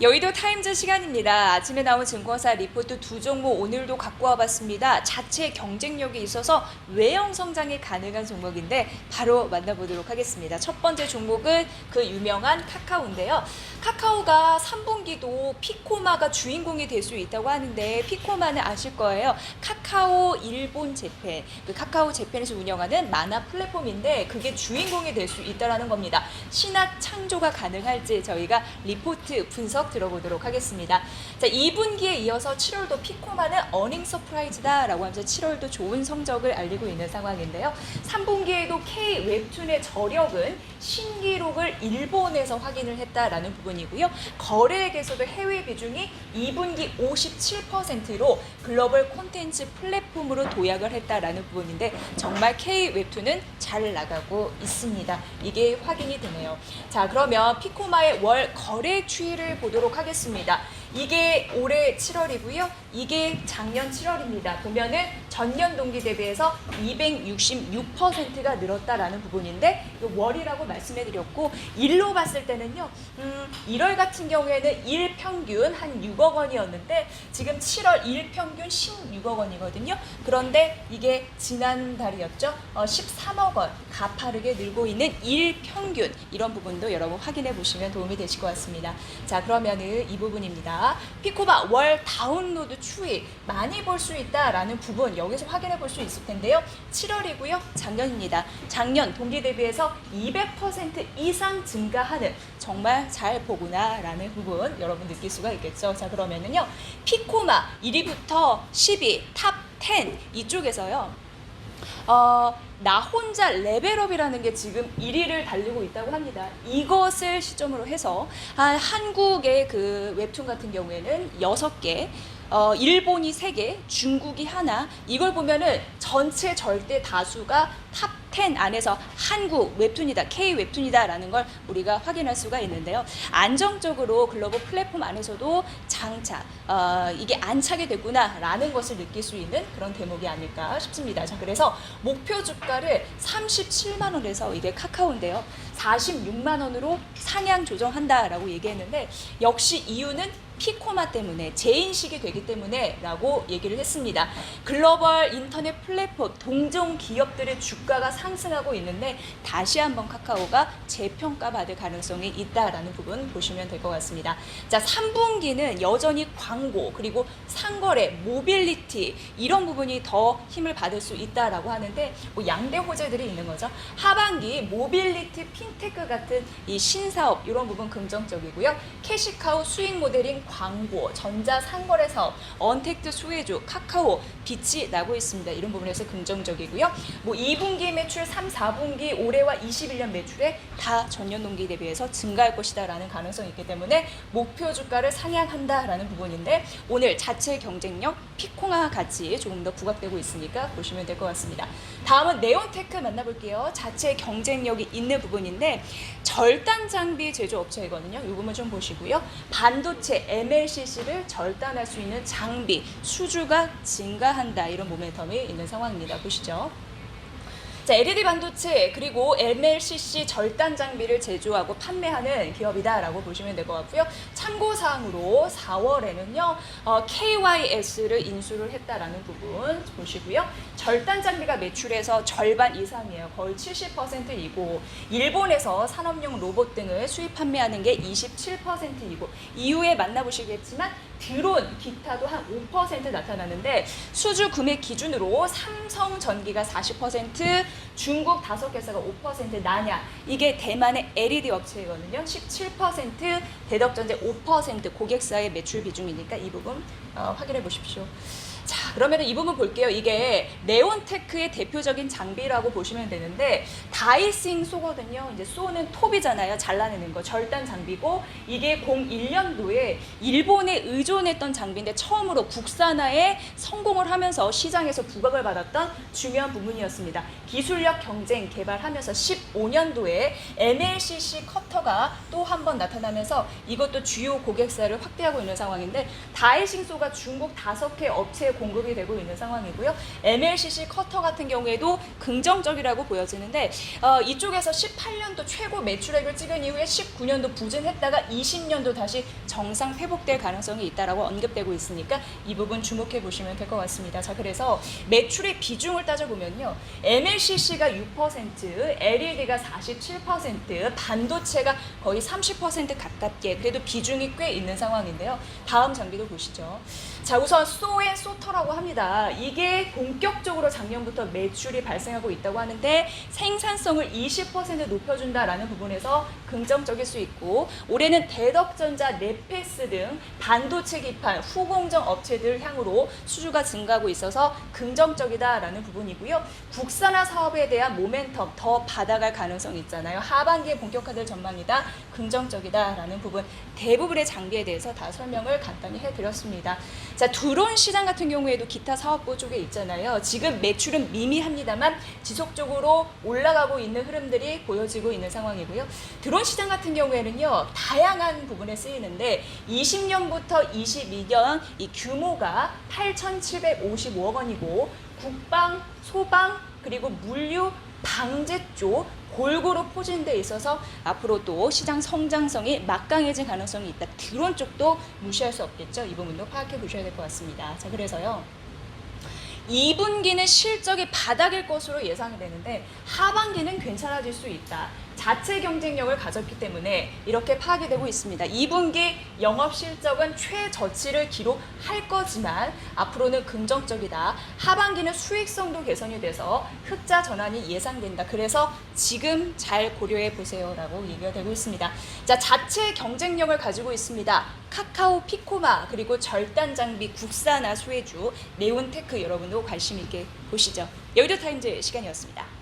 여의도 타임즈 시간입니다. 아침에 나온 증권사 리포트 두 종목 오늘도 갖고 와봤습니다. 자체 경쟁력이 있어서 외형 성장이 가능한 종목인데 바로 만나보도록 하겠습니다. 첫 번째 종목은 그 유명한 카카오인데요. 카카오가 3분기도 피코마가 주인공이 될 수 있다고 하는데 피코마는 아실 거예요. 카카오 일본 재팬, 그 카카오 재팬에서 운영하는 만화 플랫폼인데 그게 주인공이 될 수 있다는 겁니다. 신화 창조가 가능할지 저희가 리포트 분석 들어보도록 하겠습니다. 자, 2분기에 이어서 7월도 피코마는 어닝 서프라이즈다라고 하면서 7월도 좋은 성적을 알리고 있는 상황인데요. 3분기에도 K 웹툰의 저력은 신기록을 일본에서 확인을 했다라는 부분이고요. 거래액에서도 해외 비중이 2분기 57%로 글로벌 콘텐츠 플랫폼으로 도약을 했다라는 부분인데 정말 K 웹툰은 잘 나가고 있습니다. 이게 확인이 되네요. 자, 그러면 피코마의 월 거래액 추이를 보도록 하겠습니다. 이게 올해 7월이고요. 이게 작년 7월입니다. 보면은 전년 동기 대비해서 266%가 늘었다라는 부분인데 월이라고 말씀해드렸고 일로 봤을 때는요. 1월 같은 경우에는 일 평균 한 6억 원이었는데 지금 7월 일 평균 16억 원이거든요. 그런데 이게 지난달이었죠. 13억 원 가파르게 늘고 있는 일 평균 이런 부분도 여러분 확인해 보시면 도움이 되실 것 같습니다. 자, 그러면은 이 부분입니다. 피코마 월 다운로드 추이 많이 볼 수 있다라는 부분 여기서 확인해 볼 수 있을 텐데요. 7월이고요. 작년입니다. 작년 동기 대비해서 200% 이상 증가하는 정말 잘 보구나라는 부분 여러분 느낄 수가 있겠죠. 자, 그러면은요. 피코마 1위부터 10위 탑 10 이쪽에서요. 나 혼자 레벨업이라는 게 지금 1위를 달리고 있다고 합니다. 이것을 시점으로 해서 한국의 그 웹툰 같은 경우에는 6개, 일본이 3개, 중국이 하나. 이걸 보면은 전체 절대 다수가 탑 10 안에서 한국 웹툰이다, K 웹툰이다라는 걸 우리가 확인할 수가 있는데요. 안정적으로 글로벌 플랫폼 안에서도 장차 이게 안착이 됐구나라는 것을 느낄 수 있는 그런 대목이 아닐까 싶습니다. 자, 그래서 목표 주가를 37만 원에서 이게 카카오인데요. 46만 원으로 상향 조정한다라고 얘기했는데 역시 이유는 피코마 때문에 재인식이 되기 때문에 라고 얘기를 했습니다. 글로벌 인터넷 플랫폼 동종 기업들의 주가가 상승하고 있는데 다시 한번 카카오가 재평가받을 가능성이 있다라는 부분 보시면 될 것 같습니다. 자, 3분기는 여전히 광고 그리고 상거래, 모빌리티 이런 부분이 더 힘을 받을 수 있다라고 하는데 뭐 양대 호재들이 있는 거죠. 하반기 모빌리티, 핀테크 같은 이 신사업 이런 부분 긍정적이고요. 캐시카우 수익 모델인 광고, 전자 상거래 사업, 언택트 소외주, 카카오, 빛이 나고 있습니다. 이런 부분에서 긍정적이고요. 뭐 2분기 매출, 3, 4분기 올해와 21년 매출에 다 전년 동기 대비해서 증가할 것이다라는 가능성이 있기 때문에 목표 주가를 상향한다라는 부분인데 오늘 자체 경쟁력 피코마 같이 조금 더 부각되고 있으니까 보시면 될 것 같습니다. 다음은 네온테크 만나볼게요. 자체 경쟁력이 있는 부분인데 절단 장비 제조업체이거든요. 이 부분 좀 보시고요. 반도체 MLCC를 절단할 수 있는 장비 수주가 증가한다. 이런 모멘텀이 있는 상황입니다. 보시죠. 자, LED 반도체 그리고 MLCC 절단 장비를 제조하고 판매하는 기업이다라고 보시면 될 것 같고요. 참고사항으로 4월에는요. KYS를 인수를 했다라는 부분 보시고요. 절단 장비가 매출에서 절반 이상이에요. 거의 70%이고 일본에서 산업용 로봇 등을 수입 판매하는 게 27%이고 이후에 만나보시겠지만 드론, 기타도 한 5% 나타나는데 수주 금액 기준으로 삼성전기가 40%, 중국 5개사가 5% 나냐. 이게 대만의 LED 업체이거든요. 17%, 대덕전자 5% 고객사의 매출 비중이니까 이 부분 확인해 보십시오. 자, 그러면 이 부분 볼게요. 이게 네온테크의 대표적인 장비라고 보시면 되는데 다이싱 쏘거든요. 이제 쏘는 톱이잖아요. 잘라내는 거. 절단 장비고 이게 01년도에 일본에 의존했던 장비인데 처음으로 국산화에 성공을 하면서 시장에서 부각을 받았던 중요한 부분이었습니다. 기술력 경쟁 개발하면서 15년도에 MLCC 커터가 또 한 번 나타나면서 이것도 주요 고객사를 확대하고 있는 상황인데 다이싱 쏘가 중국 5개 업체의 공급이 되고 있는 상황이고요. MLCC 커터 같은 경우에도 긍정적이라고 보여지는데 이쪽에서 18년도 최고 매출액을 찍은 이후에 19년도 부진했다가 20년도 다시 정상 회복될 가능성이 있다라고 언급되고 있으니까 이 부분 주목해 보시면 될 것 같습니다. 자, 그래서 매출의 비중을 따져보면요. MLCC가 6%, LED가 47%, 반도체가 거의 30% 가깝게 그래도 비중이 꽤 있는 상황인데요. 다음 장비도 보시죠. 자, 우선 소터라고 합니다. 이게 본격적으로 작년부터 매출이 발생하고 있다고 하는데 생산성을 20% 높여준다라는 부분에서 긍정적일 수 있고, 올해는 대덕전자, 넷패스 등 반도체 기판, 후공정 업체들 향으로 수주가 증가하고 있어서 긍정적이다라는 부분이고요. 국산화 사업에 대한 모멘텀 더 받아갈 가능성이 있잖아요. 하반기에 본격화될 전망이다, 긍정적이다라는 부분, 대부분의 장비에 대해서 다 설명을 간단히 해드렸습니다. 자, 드론 시장 같은 경우에도 기타 사업부 쪽에 있잖아요. 지금 매출은 미미합니다만 지속적으로 올라가고 있는 흐름들이 보여지고 있는 상황이고요. 드론 시장 같은 경우에는요, 다양한 부분에 쓰이는데 20년부터 22년 이 규모가 8,755억 원이고 국방, 소방, 그리고 물류, 방제 쪽 골고루 포진돼 있어서 앞으로 또 시장 성장성이 막강해질 가능성이 있다. 드론 쪽도 무시할 수 없겠죠. 이 부분도 파악해 보셔야 될 것 같습니다. 자, 그래서요. 2분기는 실적이 바닥일 것으로 예상이 되는데 하반기는 괜찮아질 수 있다. 자체 경쟁력을 가졌기 때문에 이렇게 파악이 되고 있습니다. 2분기 영업 실적은 최저치를 기록할 거지만 앞으로는 긍정적이다. 하반기는 수익성도 개선이 돼서 흑자 전환이 예상된다. 그래서 지금 잘 고려해 보세요라고 얘기가 되고 있습니다. 자, 자체 경쟁력을 가지고 있습니다. 카카오, 피코마, 그리고 절단 장비, 국산화 소외주, 네온테크, 여러분도 관심 있게 보시죠. 여의도 타임즈 시간이었습니다.